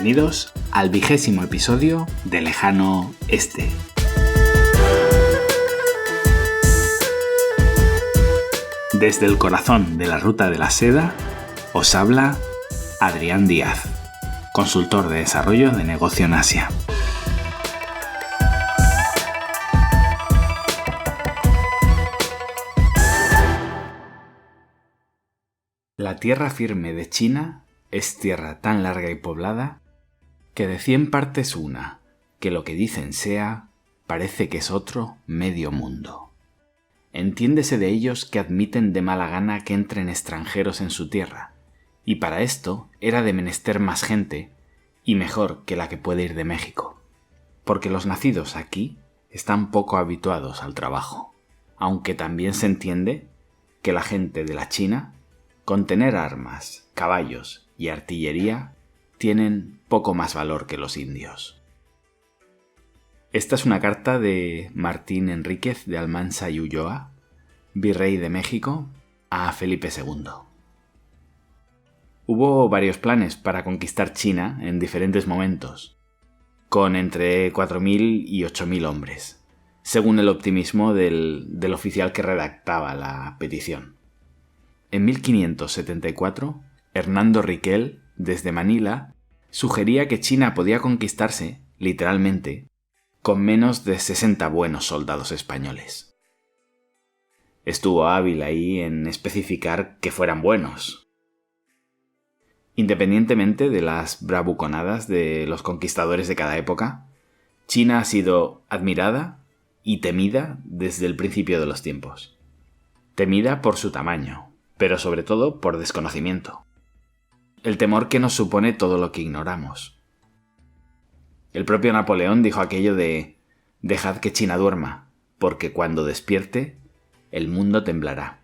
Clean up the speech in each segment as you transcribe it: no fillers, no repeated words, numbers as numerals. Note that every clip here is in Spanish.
Bienvenidos al 20º episodio de Lejano Este. Desde el corazón de la Ruta de la Seda, os habla Adrián Díaz, consultor de desarrollo de negocio en Asia. La tierra firme de China es tierra tan larga y poblada que de 100 partes una, que lo que dicen sea, parece que es otro medio mundo. Entiéndese de ellos que admiten de mala gana que entren extranjeros en su tierra, y para esto era de menester más gente, y mejor que la que puede ir de México, porque los nacidos aquí están poco habituados al trabajo, aunque también se entiende que la gente de la China, con tener armas, caballos y artillería, tienen poco más valor que los indios. Esta es una carta de Martín Enríquez de Almansa y Ulloa, virrey de México, a Felipe II. Hubo varios planes para conquistar China en diferentes momentos, con entre 4.000 y 8.000 hombres, según el optimismo del oficial que redactaba la petición. En 1574, Hernando Riquel, desde Manila, sugería que China podía conquistarse, literalmente, con menos de 60 buenos soldados españoles. Estuvo hábil ahí en especificar que fueran buenos. Independientemente de las bravuconadas de los conquistadores de cada época, China ha sido admirada y temida desde el principio de los tiempos. Temida por su tamaño, pero sobre todo por desconocimiento. El temor que nos supone todo lo que ignoramos. El propio Napoleón dijo aquello de «Dejad que China duerma, porque cuando despierte, el mundo temblará».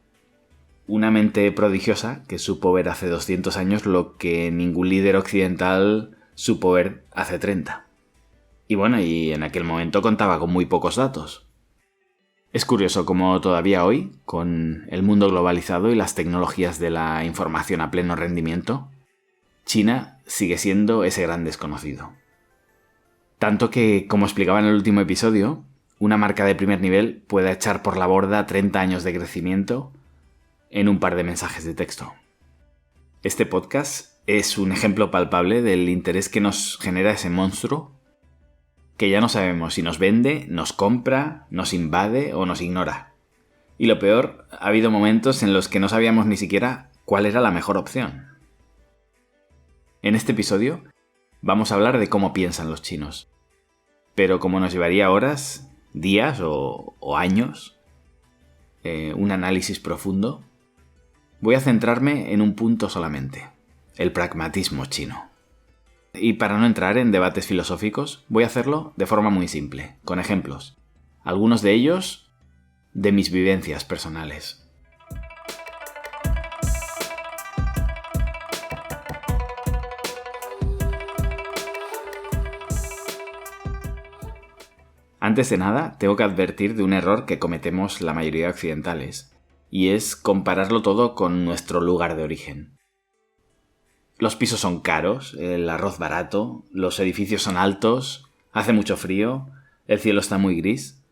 Una mente prodigiosa que supo ver hace 200 años lo que ningún líder occidental supo ver hace 30. Y bueno, y en aquel momento contaba con muy pocos datos. Es curioso cómo todavía hoy, con el mundo globalizado y las tecnologías de la información a pleno rendimiento, China sigue siendo ese gran desconocido. Tanto que, como explicaba en el último episodio, una marca de primer nivel puede echar por la borda 30 años de crecimiento en un par de mensajes de texto. Este podcast es un ejemplo palpable del interés que nos genera ese monstruo que ya no sabemos si nos vende, nos compra, nos invade o nos ignora. Y lo peor, ha habido momentos en los que no sabíamos ni siquiera cuál era la mejor opción. En este episodio vamos a hablar de cómo piensan los chinos. Pero como nos llevaría horas, días o años, un análisis profundo, voy a centrarme en un punto solamente, el pragmatismo chino. Y para no entrar en debates filosóficos, voy a hacerlo de forma muy simple, con ejemplos. Algunos de ellos de mis vivencias personales. Antes de nada, tengo que advertir de un error que cometemos la mayoría de occidentales, y es compararlo todo con nuestro lugar de origen. Los pisos son caros, el arroz barato, los edificios son altos, hace mucho frío, el cielo está muy gris.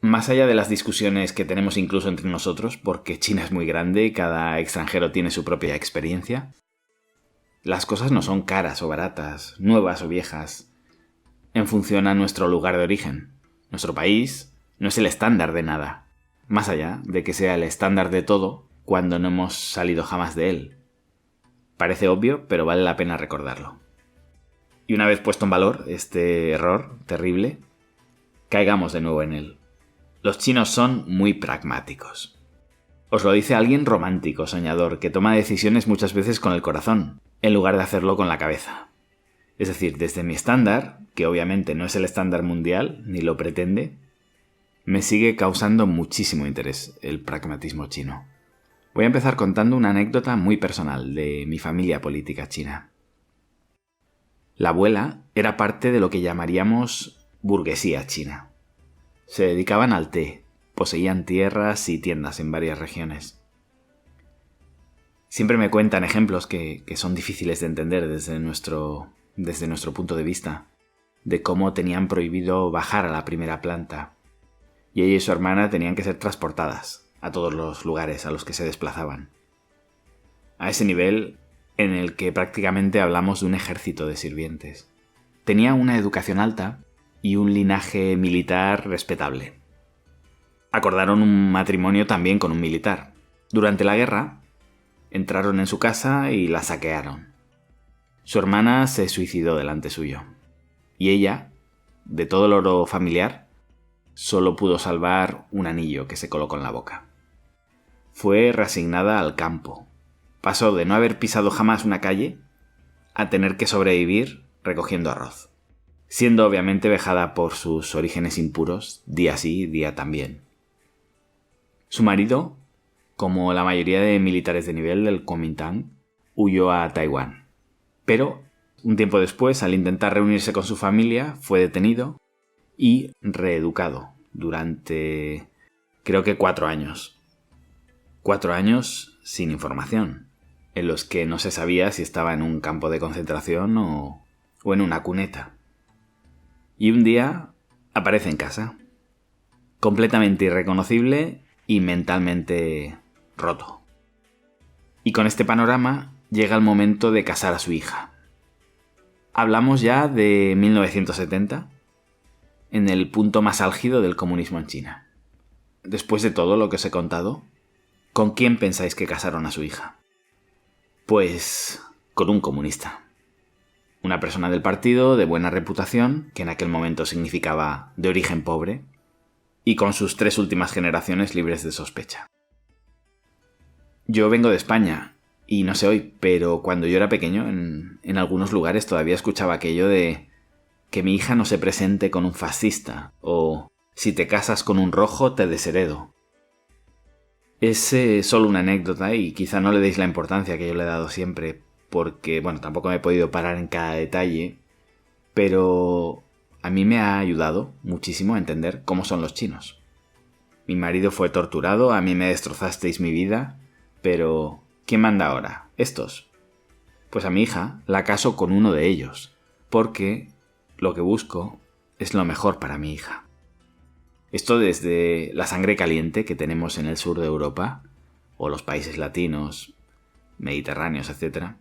Más allá de las discusiones que tenemos incluso entre nosotros, porque China es muy grande y cada extranjero tiene su propia experiencia, las cosas no son caras o baratas, nuevas o viejas, en función a nuestro lugar de origen. Nuestro país no es el estándar de nada, más allá de que sea el estándar de todo cuando no hemos salido jamás de él. Parece obvio, pero vale la pena recordarlo. Y una vez puesto en valor este error terrible, caigamos de nuevo en él. Los chinos son muy pragmáticos. Os lo dice alguien romántico, soñador, que toma decisiones muchas veces con el corazón, en lugar de hacerlo con la cabeza. Es decir, desde mi estándar, que obviamente no es el estándar mundial, ni lo pretende, me sigue causando muchísimo interés el pragmatismo chino. Voy a empezar contando una anécdota muy personal de mi familia política china. La abuela era parte de lo que llamaríamos burguesía china. Se dedicaban al té, poseían tierras y tiendas en varias regiones. Siempre me cuentan ejemplos que son difíciles de entender desde nuestro desde nuestro punto de vista, de cómo tenían prohibido bajar a la primera planta, y ella y su hermana tenían que ser transportadas a todos los lugares a los que se desplazaban. A ese nivel en el que prácticamente hablamos de un ejército de sirvientes. Tenía una educación alta y un linaje militar respetable. Acordaron un matrimonio también con un militar. Durante la guerra, entraron en su casa y la saquearon. Su hermana se suicidó delante suyo. Y ella, de todo el oro familiar, solo pudo salvar un anillo que se colocó en la boca. Fue reasignada al campo. Pasó de no haber pisado jamás una calle a tener que sobrevivir recogiendo arroz, siendo obviamente vejada por sus orígenes impuros, día sí, día también. Su marido, como la mayoría de militares de nivel del Kuomintang, huyó a Taiwán. Pero, un tiempo después, al intentar reunirse con su familia, fue detenido y reeducado durante, creo que 4 años. 4 años sin información, en los que no se sabía si estaba en un campo de concentración o en una cuneta. Y un día aparece en casa, completamente irreconocible y mentalmente roto. Y con este panorama llega el momento de casar a su hija. Hablamos ya de 1970, en el punto más álgido del comunismo en China. Después de todo lo que os he contado, ¿con quién pensáis que casaron a su hija? Pues con un comunista. Una persona del partido de buena reputación, que en aquel momento significaba de origen pobre, y con sus 3 últimas generaciones libres de sospecha. Yo vengo de España, y no sé hoy, pero cuando yo era pequeño, en algunos lugares todavía escuchaba aquello de que mi hija no se presente con un fascista, o si te casas con un rojo te desheredo. Es solo una anécdota y quizá no le deis la importancia que yo le he dado siempre, porque, bueno, tampoco me he podido parar en cada detalle, pero a mí me ha ayudado muchísimo a entender cómo son los chinos. Mi marido fue torturado, a mí me destrozasteis mi vida, pero ¿quién manda ahora? ¿Estos? Pues a mi hija la caso con uno de ellos, porque lo que busco es lo mejor para mi hija. Esto desde la sangre caliente que tenemos en el sur de Europa, o los países latinos, mediterráneos, etc.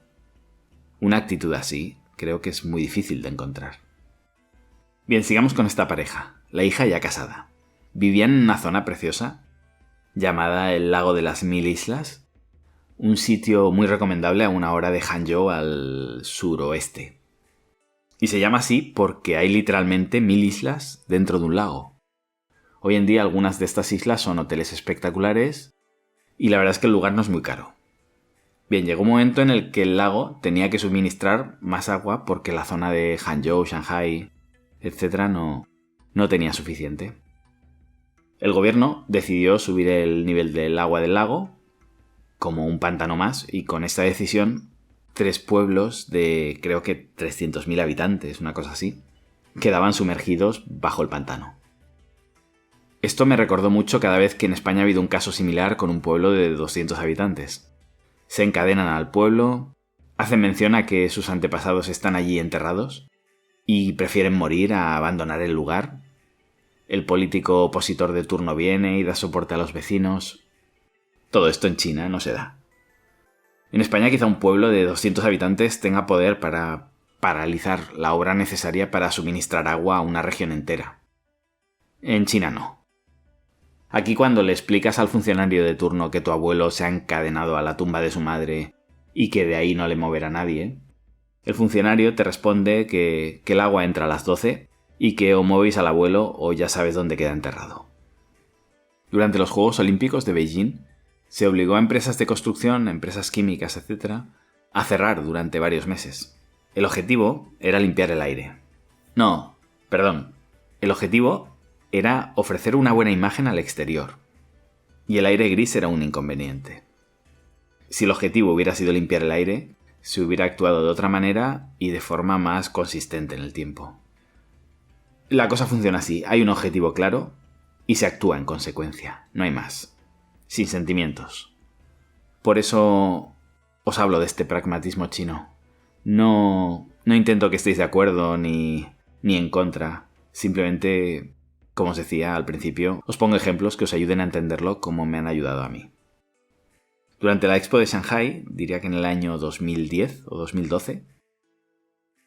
Una actitud así creo que es muy difícil de encontrar. Bien, sigamos con esta pareja, la hija ya casada. Vivían en una zona preciosa llamada el Lago de las Mil Islas, un sitio muy recomendable a 1 hora de Hangzhou al suroeste. Y se llama así porque hay literalmente 1000 islas dentro de un lago. Hoy en día algunas de estas islas son hoteles espectaculares y la verdad es que el lugar no es muy caro. Bien, llegó un momento en el que el lago tenía que suministrar más agua porque la zona de Hangzhou, Shanghai, etc. no tenía suficiente. El gobierno decidió subir el nivel del agua del lago como un pantano más y con esta decisión 3 pueblos de creo que 300.000 habitantes, una cosa así, quedaban sumergidos bajo el pantano. Esto me recordó mucho cada vez que en España ha habido un caso similar con un pueblo de 200 habitantes. Se encadenan al pueblo, hacen mención a que sus antepasados están allí enterrados y prefieren morir a abandonar el lugar. El político opositor de turno viene y da soporte a los vecinos. Todo esto en China no se da. En España quizá un pueblo de 200 habitantes tenga poder para paralizar la obra necesaria para suministrar agua a una región entera. En China no. Aquí cuando le explicas al funcionario de turno que tu abuelo se ha encadenado a la tumba de su madre y que de ahí no le moverá nadie, el funcionario te responde que el agua entra a las 12 y que o movéis al abuelo o ya sabes dónde queda enterrado. Durante los Juegos Olímpicos de Beijing se obligó a empresas de construcción, empresas químicas, etc., a cerrar durante varios meses. El objetivo era limpiar el aire. El objetivo era ofrecer una buena imagen al exterior. Y el aire gris era un inconveniente. Si el objetivo hubiera sido limpiar el aire, se hubiera actuado de otra manera y de forma más consistente en el tiempo. La cosa funciona así, hay un objetivo claro y se actúa en consecuencia, no hay más. Sin sentimientos. Por eso os hablo de este pragmatismo chino. No No intento que estéis de acuerdo ni en contra. Simplemente, como os decía al principio, os pongo ejemplos que os ayuden a entenderlo como me han ayudado a mí. Durante la Expo de Shanghai, diría que en el año 2010 o 2012,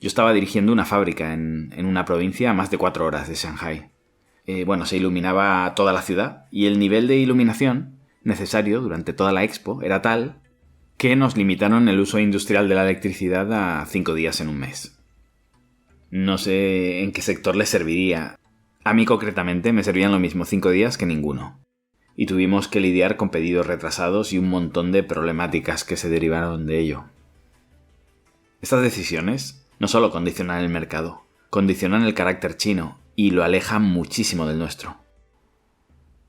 yo estaba dirigiendo una fábrica en una provincia a más de 4 horas de Shanghai. Se iluminaba toda la ciudad y el nivel de iluminación necesario durante toda la Expo era tal que nos limitaron el uso industrial de la electricidad a 5 días en un mes. No sé en qué sector les serviría. A mí concretamente me servían lo mismo 5 días que ninguno. Y tuvimos que lidiar con pedidos retrasados y un montón de problemáticas que se derivaron de ello. Estas decisiones no solo condicionan el mercado, condicionan el carácter chino y lo alejan muchísimo del nuestro.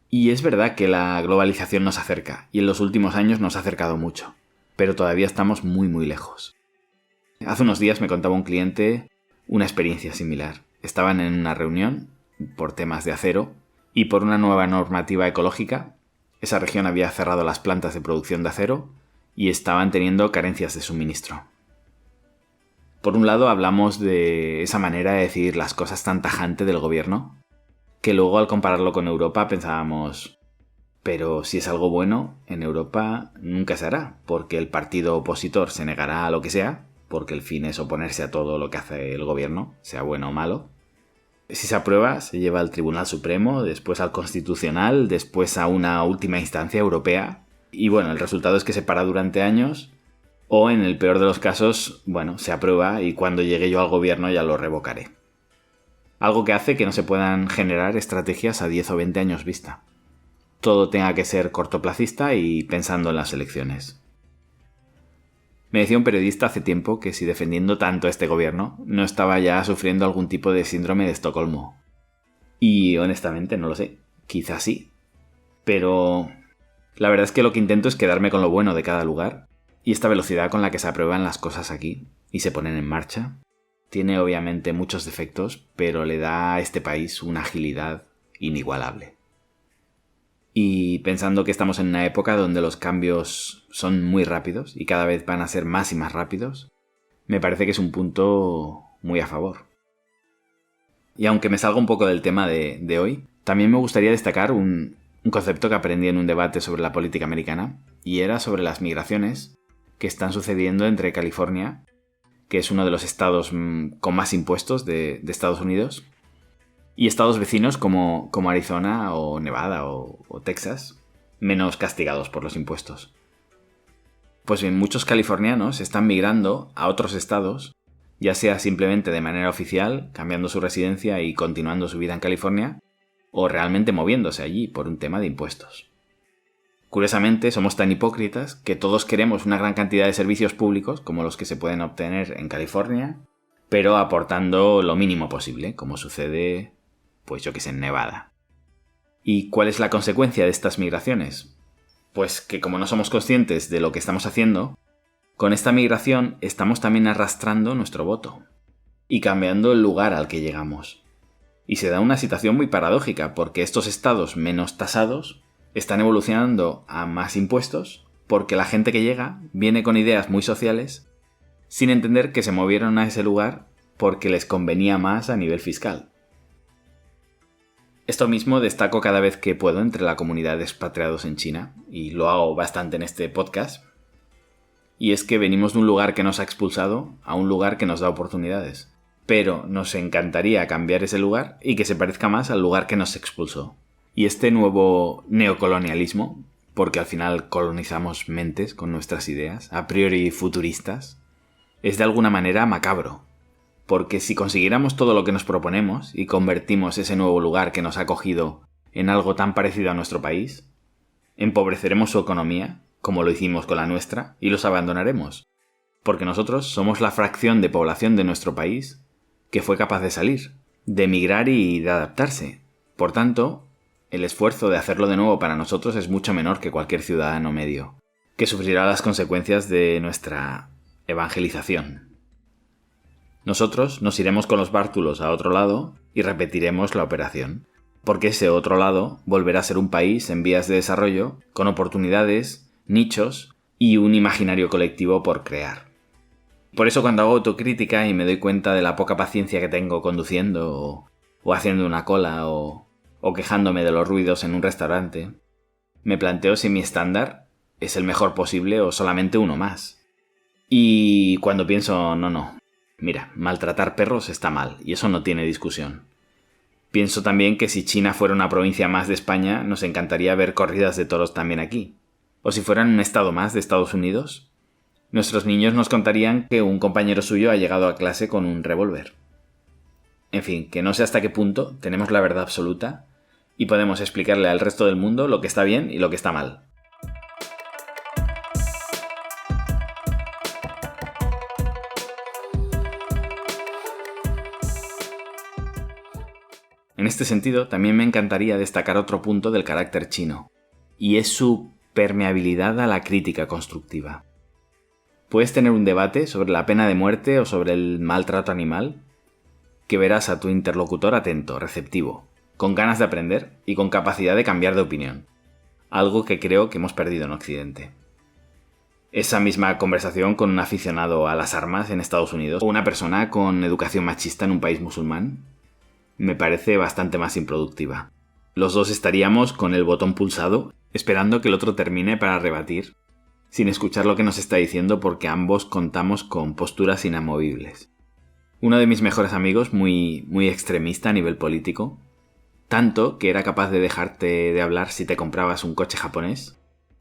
Y es verdad que la globalización nos acerca, y en los últimos años nos ha acercado mucho, pero todavía estamos muy muy lejos. Hace unos días me contaba un cliente una experiencia similar. Estaban en una reunión por temas de acero y por una nueva normativa ecológica. Esa región había cerrado las plantas de producción de acero y estaban teniendo carencias de suministro. Por un lado hablamos de esa manera de decir las cosas tan tajante del gobierno, que luego al compararlo con Europa pensábamos, pero si es algo bueno, en Europa nunca se hará, porque el partido opositor se negará a lo que sea, porque el fin es oponerse a todo lo que hace el gobierno, sea bueno o malo. Si se aprueba, se lleva al Tribunal Supremo, después al Constitucional, después a una última instancia europea, y bueno, el resultado es que se para durante años, o en el peor de los casos, se aprueba y cuando llegue yo al gobierno ya lo revocaré. Algo que hace que no se puedan generar estrategias a 10 o 20 años vista. Todo tenga que ser cortoplacista y pensando en las elecciones. Me decía un periodista hace tiempo que si defendiendo tanto a este gobierno no estaba ya sufriendo algún tipo de síndrome de Estocolmo. Y honestamente no lo sé, quizás sí. Pero la verdad es que lo que intento es quedarme con lo bueno de cada lugar. Y esta velocidad con la que se aprueban las cosas aquí y se ponen en marcha tiene obviamente muchos defectos, pero le da a este país una agilidad inigualable. Y pensando que estamos en una época donde los cambios son muy rápidos y cada vez van a ser más y más rápidos, me parece que es un punto muy a favor. Y aunque me salga un poco del tema de hoy, también me gustaría destacar un concepto que aprendí en un debate sobre la política americana, y era sobre las migraciones que están sucediendo entre California, que es uno de los estados con más impuestos de Estados Unidos, y estados vecinos como Arizona o Nevada o Texas, menos castigados por los impuestos. Pues bien, muchos californianos están migrando a otros estados, ya sea simplemente de manera oficial, cambiando su residencia y continuando su vida en California, o realmente moviéndose allí por un tema de impuestos. Curiosamente, somos tan hipócritas que todos queremos una gran cantidad de servicios públicos como los que se pueden obtener en California, pero aportando lo mínimo posible, como sucede, en Nevada. ¿Y cuál es la consecuencia de estas migraciones? Pues que como no somos conscientes de lo que estamos haciendo, con esta migración estamos también arrastrando nuestro voto y cambiando el lugar al que llegamos. Y se da una situación muy paradójica, porque estos estados menos tasados están evolucionando a más impuestos porque la gente que llega viene con ideas muy sociales sin entender que se movieron a ese lugar porque les convenía más a nivel fiscal. Esto mismo destaco cada vez que puedo entre la comunidad de expatriados en China, y lo hago bastante en este podcast, y es que venimos de un lugar que nos ha expulsado a un lugar que nos da oportunidades, pero nos encantaría cambiar ese lugar y que se parezca más al lugar que nos expulsó. Y este nuevo neocolonialismo, porque al final colonizamos mentes con nuestras ideas, a priori futuristas, es de alguna manera macabro. Porque si consiguiéramos todo lo que nos proponemos y convertimos ese nuevo lugar que nos ha acogido en algo tan parecido a nuestro país, empobreceremos su economía, como lo hicimos con la nuestra, y los abandonaremos. Porque nosotros somos la fracción de población de nuestro país que fue capaz de salir, de emigrar y de adaptarse. Por tanto, el esfuerzo de hacerlo de nuevo para nosotros es mucho menor que cualquier ciudadano medio, que sufrirá las consecuencias de nuestra evangelización. Nosotros nos iremos con los bártulos a otro lado y repetiremos la operación, porque ese otro lado volverá a ser un país en vías de desarrollo, con oportunidades, nichos y un imaginario colectivo por crear. Por eso cuando hago autocrítica y me doy cuenta de la poca paciencia que tengo conduciendo o haciendo una cola o quejándome de los ruidos en un restaurante, me planteo si mi estándar es el mejor posible o solamente uno más. Y cuando pienso, no, mira, maltratar perros está mal y eso no tiene discusión. Pienso también que si China fuera una provincia más de España, nos encantaría ver corridas de toros también aquí. O si fueran un estado más de Estados Unidos, nuestros niños nos contarían que un compañero suyo ha llegado a clase con un revólver. En fin, que no sé hasta qué punto tenemos la verdad absoluta y podemos explicarle al resto del mundo lo que está bien y lo que está mal. En este sentido, también me encantaría destacar otro punto del carácter chino, y es su permeabilidad a la crítica constructiva. Puedes tener un debate sobre la pena de muerte o sobre el maltrato animal, que verás a tu interlocutor atento, receptivo, con ganas de aprender y con capacidad de cambiar de opinión, algo que creo que hemos perdido en Occidente. Esa misma conversación con un aficionado a las armas en Estados Unidos o una persona con educación machista en un país musulmán me parece bastante más improductiva. Los dos estaríamos con el botón pulsado, esperando que el otro termine para rebatir, sin escuchar lo que nos está diciendo porque ambos contamos con posturas inamovibles. Uno de mis mejores amigos, muy extremista a nivel político, tanto que era capaz de dejarte de hablar si te comprabas un coche japonés,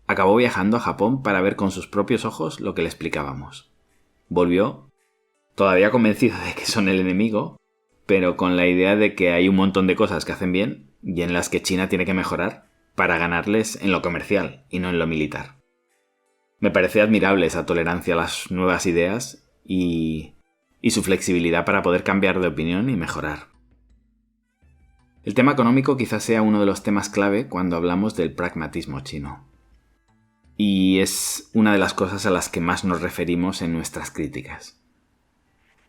acabó viajando a Japón para ver con sus propios ojos lo que le explicábamos. Volvió, todavía convencido de que son el enemigo, pero con la idea de que hay un montón de cosas que hacen bien y en las que China tiene que mejorar para ganarles en lo comercial y no en lo militar. Me parece admirable esa tolerancia a las nuevas ideas y su flexibilidad para poder cambiar de opinión y mejorar. El tema económico quizás sea uno de los temas clave cuando hablamos del pragmatismo chino. Y es una de las cosas a las que más nos referimos en nuestras críticas.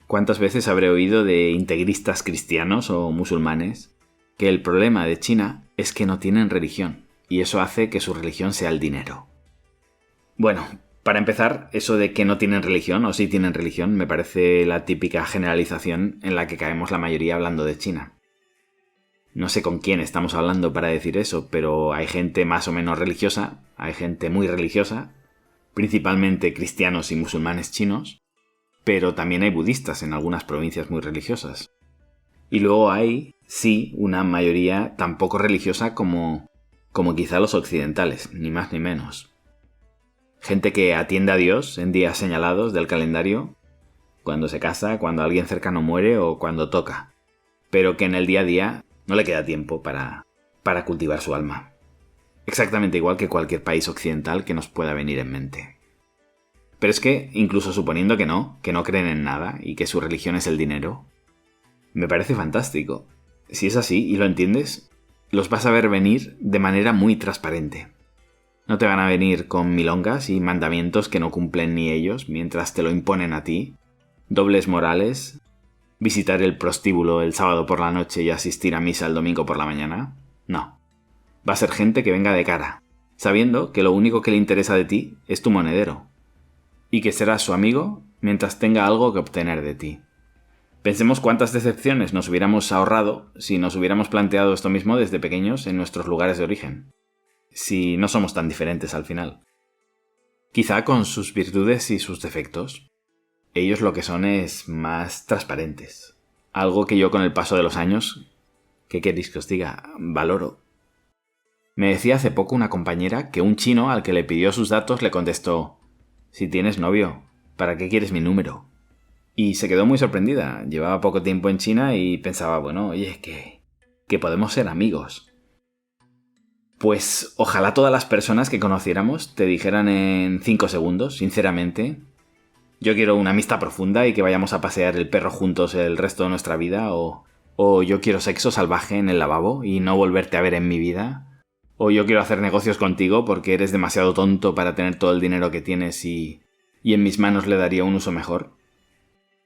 ¿Cuántas veces habré oído de integristas cristianos o musulmanes que el problema de China es que no tienen religión y eso hace que su religión sea el dinero? Bueno, para empezar, eso de que no tienen religión o sí tienen religión me parece la típica generalización en la que caemos la mayoría hablando de China. No sé con quién estamos hablando para decir eso, pero hay gente más o menos religiosa, hay gente muy religiosa, principalmente cristianos y musulmanes chinos, pero también hay budistas en algunas provincias muy religiosas. Y luego hay, sí, una mayoría tan poco religiosa como quizá los occidentales, ni más ni menos. Gente que atiende a Dios en días señalados del calendario, cuando se casa, cuando alguien cercano muere o cuando toca, pero que en el día a día no le queda tiempo para cultivar su alma. Exactamente igual que cualquier país occidental que nos pueda venir en mente. Pero es que, incluso suponiendo que no creen en nada y que su religión es el dinero, me parece fantástico. Si es así y lo entiendes, los vas a ver venir de manera muy transparente. No te van a venir con milongas y mandamientos que no cumplen ni ellos mientras te lo imponen a ti, dobles morales, visitar el prostíbulo el sábado por la noche y asistir a misa el domingo por la mañana. No. Va a ser gente que venga de cara, sabiendo que lo único que le interesa de ti es tu monedero, y que serás su amigo mientras tenga algo que obtener de ti. Pensemos cuántas decepciones nos hubiéramos ahorrado si nos hubiéramos planteado esto mismo desde pequeños en nuestros lugares de origen. Si no somos tan diferentes al final. Quizá con sus virtudes y sus defectos, ellos lo que son es más transparentes. Algo que yo con el paso de los años, ¿qué queréis que os diga? Valoro. Me decía hace poco una compañera que un chino al que le pidió sus datos le contestó: si tienes novio, ¿para qué quieres mi número? Y se quedó muy sorprendida. Llevaba poco tiempo en China y pensaba, bueno, oye, que podemos ser amigos. Pues ojalá todas las personas que conociéramos te dijeran en 5 segundos, sinceramente, yo quiero una amistad profunda y que vayamos a pasear el perro juntos el resto de nuestra vida, o yo quiero sexo salvaje en el lavabo y no volverte a ver en mi vida, o yo quiero hacer negocios contigo porque eres demasiado tonto para tener todo el dinero que tienes y en mis manos le daría un uso mejor.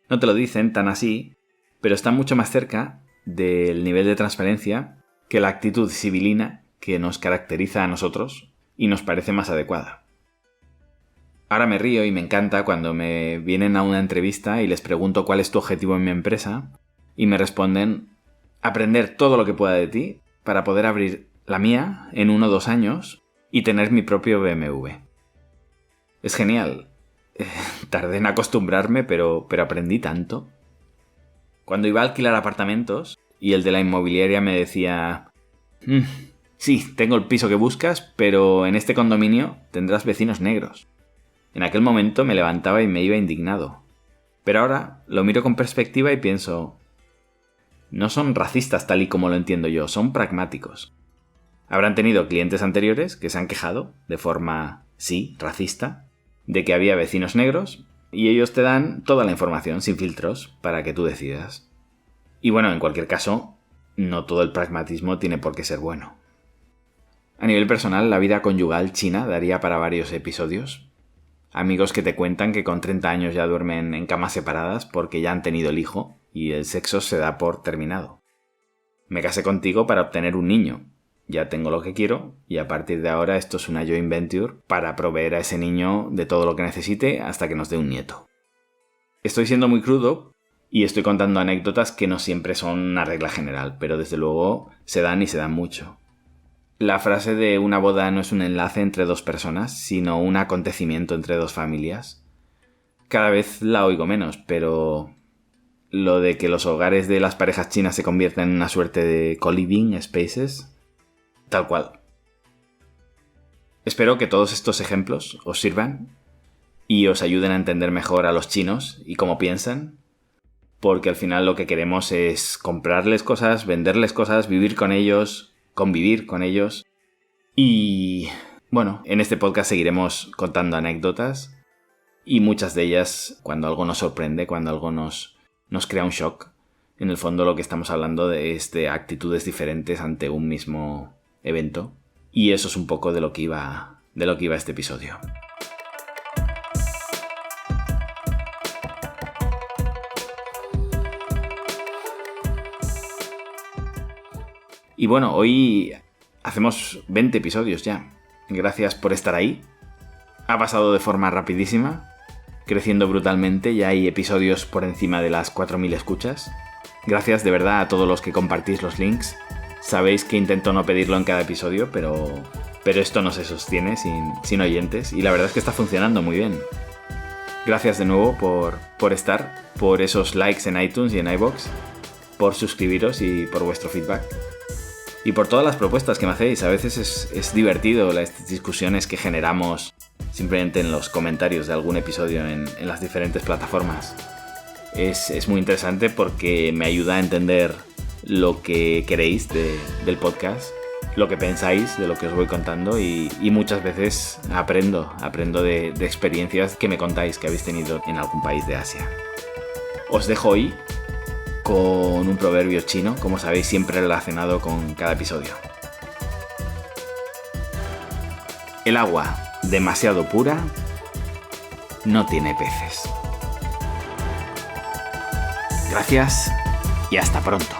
No te lo dicen tan así, pero está mucho más cerca del nivel de transparencia que la actitud civilina que nos caracteriza a nosotros y nos parece más adecuada. Ahora me río y me encanta cuando me vienen a una entrevista y les pregunto cuál es tu objetivo en mi empresa y me responden aprender todo lo que pueda de ti para poder abrir la mía en 1 o 2 años y tener mi propio BMW. Es genial. Tardé en acostumbrarme, pero aprendí tanto. Cuando iba a alquilar apartamentos y el de la inmobiliaria me decía sí, tengo el piso que buscas, pero en este condominio tendrás vecinos negros. En aquel momento me levantaba y me iba indignado. Pero ahora lo miro con perspectiva y pienso, no son racistas tal y como lo entiendo yo, son pragmáticos. Habrán tenido clientes anteriores que se han quejado, de forma, sí, racista, de que había vecinos negros, y ellos te dan toda la información sin filtros para que tú decidas. Y bueno, en cualquier caso, no todo el pragmatismo tiene por qué ser bueno. A nivel personal, la vida conyugal china daría para varios episodios. Amigos que te cuentan que con 30 años ya duermen en camas separadas porque ya han tenido el hijo y el sexo se da por terminado. Me casé contigo para obtener un niño. Ya tengo lo que quiero y a partir de ahora esto es una joint venture para proveer a ese niño de todo lo que necesite hasta que nos dé un nieto. Estoy siendo muy crudo y estoy contando anécdotas que no siempre son una regla general, pero desde luego se dan y se dan mucho. La frase de una boda no es un enlace entre 2 personas, sino un acontecimiento entre 2 familias. Cada vez la oigo menos, pero lo de que los hogares de las parejas chinas se conviertan en una suerte de co-living spaces, tal cual. Espero que todos estos ejemplos os sirvan y os ayuden a entender mejor a los chinos y cómo piensan, porque al final lo que queremos es comprarles cosas, venderles cosas, vivir con ellos, convivir con ellos. Y bueno, en este podcast seguiremos contando anécdotas y muchas de ellas cuando algo nos sorprende, cuando algo nos crea un shock. En el fondo lo que estamos hablando es de actitudes diferentes ante un mismo evento y eso es un poco de lo que iba este episodio. Y bueno, hoy hacemos 20 episodios ya. Gracias por estar ahí. Ha pasado de forma rapidísima, creciendo brutalmente. Ya hay episodios por encima de las 4.000 escuchas. Gracias de verdad a todos los que compartís los links. Sabéis que intento no pedirlo en cada episodio, pero esto no se sostiene sin oyentes. Y la verdad es que está funcionando muy bien. Gracias de nuevo por estar, por esos likes en iTunes y en iVoox, por suscribiros y por vuestro feedback. Y por todas las propuestas que me hacéis. A veces es divertido las discusiones que generamos simplemente en los comentarios de algún episodio en las diferentes plataformas. Es muy interesante porque me ayuda a entender lo que queréis del podcast, lo que pensáis de lo que os voy contando y muchas veces aprendo de experiencias que me contáis que habéis tenido en algún país de Asia. Os dejo hoy con un proverbio chino, como sabéis, siempre relacionado con cada episodio. El agua demasiado pura no tiene peces. Gracias y hasta pronto.